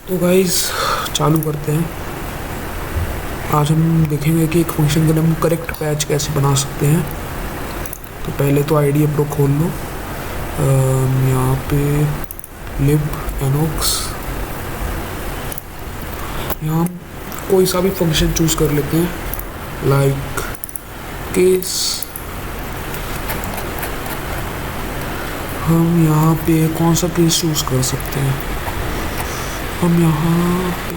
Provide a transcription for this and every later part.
तो गाइस चालू करते हैं। आज हम देखेंगे कि एक फंक्शन के लिए हम करेक्ट पैच कैसे बना सकते हैं। तो पहले तो आईडिया प्रो खोल लो। यहाँ पे लिब एनोक्स, यहाँ हम कोई सा भी फंक्शन चूज कर लेते हैं, लाइक केस। हम यहाँ पे कौन सा केस चूज कर सकते हैं? हम यहाँ पे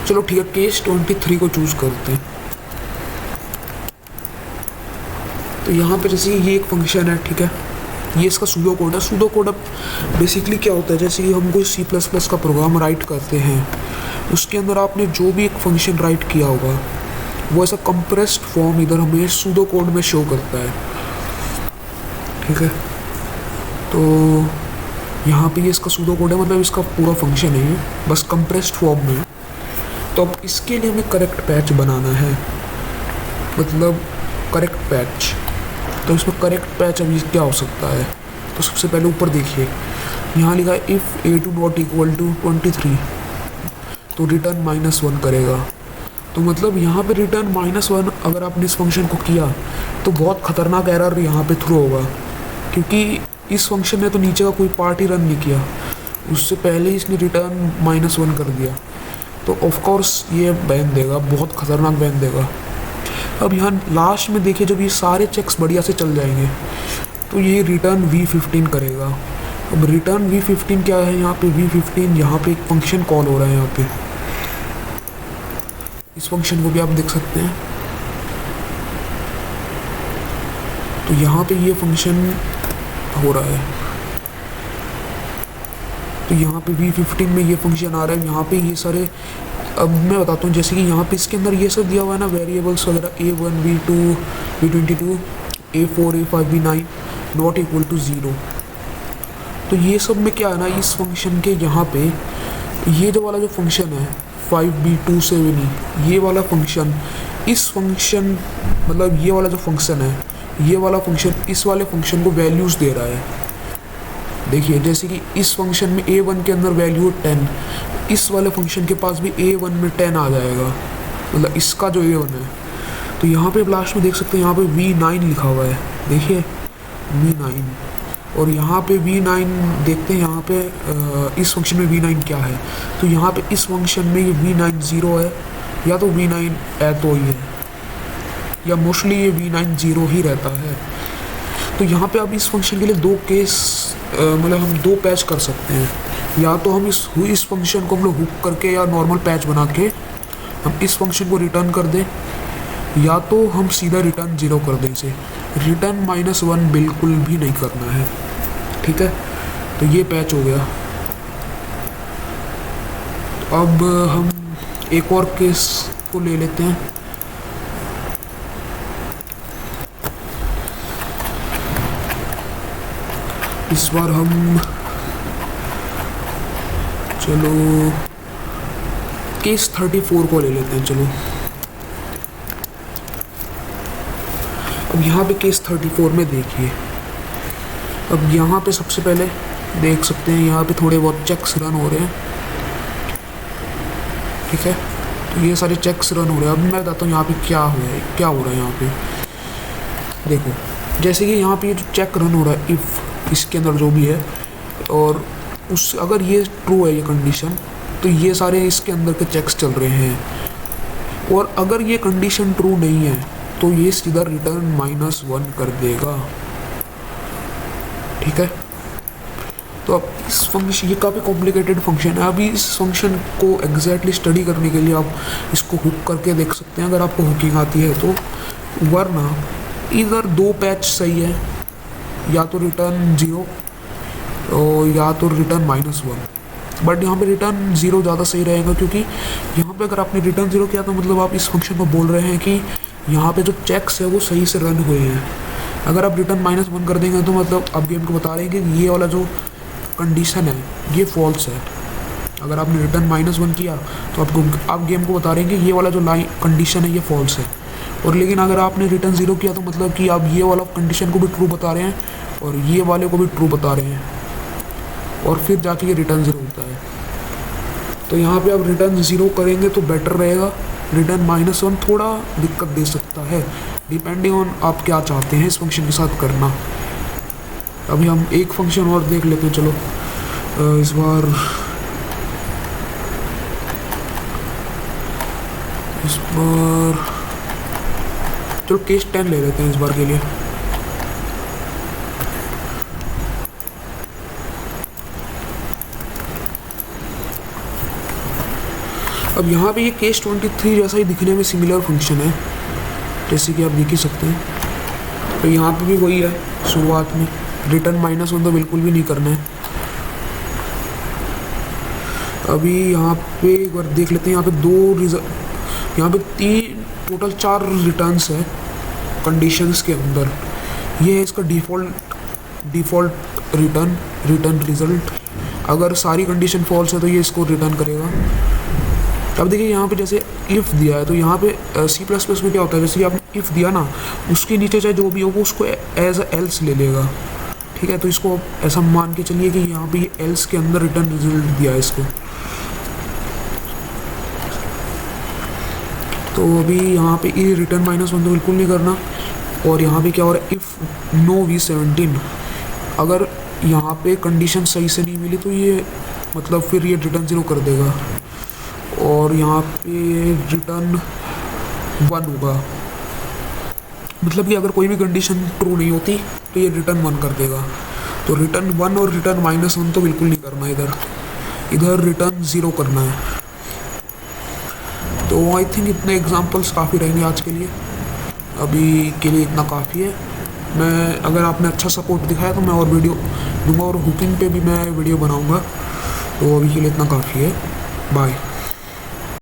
चलो ठीक है, केस 23 को चूज करते हैं। तो यहाँ पे जैसे ये एक फंक्शन है, ठीक है, ये इसका सूडो कोड है। सूडो कोड अब बेसिकली क्या होता है, जैसे कि हम कोई C++ का प्रोग्राम राइट करते हैं, उसके अंदर आपने जो भी एक फंक्शन राइट किया होगा वो ऐसा कंप्रेस्ड फॉर्म इधर हमें सूडो कोड में शो करता है, ठीक है। तो यहाँ पे ये इसका सूडो कोड है, मतलब इसका पूरा फंक्शन है ये, बस कंप्रेस्ड फॉर्म में। तो अब इसके लिए हमें करेक्ट पैच बनाना है, मतलब करेक्ट पैच। तो इसमें करेक्ट पैच अभी क्या हो सकता है? तो सबसे पहले ऊपर देखिए, यहाँ लिखा है if a2 not equal to 23, तो रिटर्न -1 करेगा। तो मतलब यहाँ पे रिटर्न -1 अगर आपने इस फंक्शन को किया तो बहुत ख़तरनाक एरर यहाँ पे थ्रो होगा, क्योंकि इस फंक्शन ने तो नीचे का कोई पार्ट ही रन नहीं किया, उससे पहले ही इसने रिटर्न -1 कर दिया। तो ऑफ कोर्स ये बैन देगा, बहुत ख़तरनाक बैन देगा। अब यहाँ लास्ट में देखिए, जब ये सारे चेक्स बढ़िया से चल जाएंगे तो ये रिटर्न v15 करेगा। अब रिटर्न v15 क्या है? यहाँ पे v15, यहाँ पे एक फंक्शन कॉल हो रहा है। यहाँ पे इस फंक्शन को भी आप देख सकते हैं। तो यहाँ पे ये फंक्शन हो रहा है, तो यहाँ पे v15 में ये फंक्शन आ रहा है। यहाँ पे ये सारे, अब मैं बताता हूँ, जैसे कि यहाँ पे इसके अंदर ये सब दिया हुआ है ना, वेरिएबल्स वगैरह a1 v2 v22 a4 a5 v9 not equal to 0। तो ये सब में क्या है ना, इस फंक्शन के यहाँ पे ये जो वाला जो फंक्शन है 5b27, ये वाला फंक्शन, इस फंक्शन मतलब ये वाला जो फंक्शन है, ये वाला फंक्शन इस वाले फंक्शन को वैल्यूज़ दे रहा है। देखिए, जैसे कि इस फंक्शन में a1 के अंदर वैल्यू 10, इस वाले फंक्शन के पास भी a1 में 10 आ जाएगा, मतलब इसका जो a1 है। तो यहाँ पे लास्ट में देख सकते हैं, यहाँ पे v9 लिखा हुआ है, देखिए v9। और यहाँ पे v9 देखते हैं, यहाँ पे इस फंक्शन में v9 क्या है। तो यहाँ पे इस फंक्शन में ये v9 0 है, या तो v9 तो ही है, या मोस्टली ये v9 0 ही रहता है। तो यहाँ पे अब इस फंक्शन के लिए दो केस, मतलब हम दो पैच कर सकते हैं। या तो हम इस फंक्शन को हम लोग हुक करके या नॉर्मल पैच बना के हम इस फंक्शन को रिटर्न कर दें, या तो हम सीधा रिटर्न 0 कर दें। इसे रिटर्न -1 बिल्कुल भी नहीं करना है, ठीक है। तो ये पैच हो गया। अब हम एक और केस को ले लेते हैं। इस बार हम चलो केस 34 को ले लेते हैं। चलो अब यहाँ पे केस 34 में देखिए, अब यहाँ पे सबसे पहले देख सकते हैं, यहाँ पे थोड़े बहुत चेक्स रन हो रहे हैं, ठीक है। तो ये सारे चेक्स रन हो रहे हैं। अब मैं बताता हूँ यहाँ पे क्या हो रहा है। यहाँ पे देखो, जैसे कि यहाँ पे ये जो चेक रन हो रहा है, इफ़ इसके अंदर जो भी है, और उस अगर ये ट्रू है ये कंडीशन, तो ये सारे इसके अंदर के चेक्स चल रहे हैं। और अगर ये कंडीशन ट्रू नहीं है तो ये सीधा रिटर्न -1 कर देगा, ठीक है। तो अब इस फंक्शन, ये काफ़ी कॉम्प्लिकेटेड फंक्शन है। अभी इस फंक्शन को एग्जैक्टली स्टडी करने के लिए आप इसको हुक करके देख सकते हैं, अगर आपको हुकिंग आती है तो। वरना इधर दो पैच सही है, या तो रिटर्न 0 और या तो रिटर्न -1। बट यहाँ पे रिटर्न 0 ज़्यादा सही रहेगा, क्योंकि यहाँ पे अगर आपने रिटर्न 0 किया तो मतलब आप इस फंक्शन को बोल रहे हैं कि यहाँ पे जो चेक्स है वो सही से रन हुए हैं। अगर आप रिटर्न -1 कर देंगे तो मतलब आप गेम को बता रहे हैं कि ये वाला जो कंडीशन है ये फॉल्स है। अगर आपने रिटर्न -1 किया तो आप गेम को बता रहे हैं कि ये वाला जो लाइन कंडीशन है ये फॉल्स है। और लेकिन अगर आपने रिटर्न ज़ीरो किया तो मतलब कि आप ये वाला कंडीशन को भी ट्रू बता रहे हैं और ये वाले को भी ट्रू बता रहे हैं, और फिर जाके ये रिटर्न ज़ीरो होता है। तो यहाँ पे आप रिटर्न ज़ीरो करेंगे तो बेटर रहेगा। रिटर्न -1 थोड़ा दिक्कत दे सकता है, डिपेंडिंग ऑन आप क्या चाहते हैं इस फंक्शन के साथ करना। अभी हम एक फंक्शन और देख लेते हैं। चलो इस बार चलो केस 10 ले लेते हैं इस बार के लिए। अब यहाँ पे ये केस 23 जैसा ही दिखने में सिमिलर फंक्शन है, जैसे कि आप देख ही सकते हैं। तो यहाँ पे भी वही है, शुरुआत में रिटर्न -1 तो बिल्कुल भी नहीं करना है। अभी यहाँ पे एक बार देख लेते हैं। यहाँ पे 3 टोटल 4 रिटर्न्स है कंडीशंस के अंदर। ये है इसका डिफ़ॉल्ट रिटर्न रिज़ल्ट। अगर सारी कंडीशन फॉल्स है तो ये इसको रिटर्न करेगा। अब देखिए यहाँ पे जैसे इफ़ दिया है, तो यहाँ पे C++ में क्या होता है, जैसे कि आपने इफ़ दिया ना, उसके नीचे चाहे जो भी हो वो उसको एज एल्स ले लेगा। ठीक है, तो इसको ऐसा मान के चलिए कि यहाँ पे ये एल्स के अंदर रिटर्न रिजल्ट दिया है इसको। तो अभी यहाँ पे ये रिटर्न -1 तो बिल्कुल नहीं करना। और यहाँ पे क्या हो रहा है, इफ़ नो v17, अगर यहाँ पे कंडीशन सही से नहीं मिली तो ये मतलब फिर ये रिटर्न 0 कर देगा। और यहाँ पे रिटर्न 1 होगा, मतलब कि अगर कोई भी कंडीशन ट्रू नहीं होती तो ये रिटर्न 1 कर देगा। तो रिटर्न 1 और रिटर्न -1 तो बिल्कुल नहीं करना, इधर रिटर्न 0 करना है। तो आई थिंक इतने एग्जांपल्स काफ़ी रहेंगे आज के लिए, अभी के लिए इतना काफ़ी है। मैं अगर आपने अच्छा सपोर्ट दिखाया तो मैं और वीडियो दूंगा, और हुकिंग पे भी मैं वीडियो बनाऊंगा। तो अभी के लिए इतना काफ़ी है। बाय।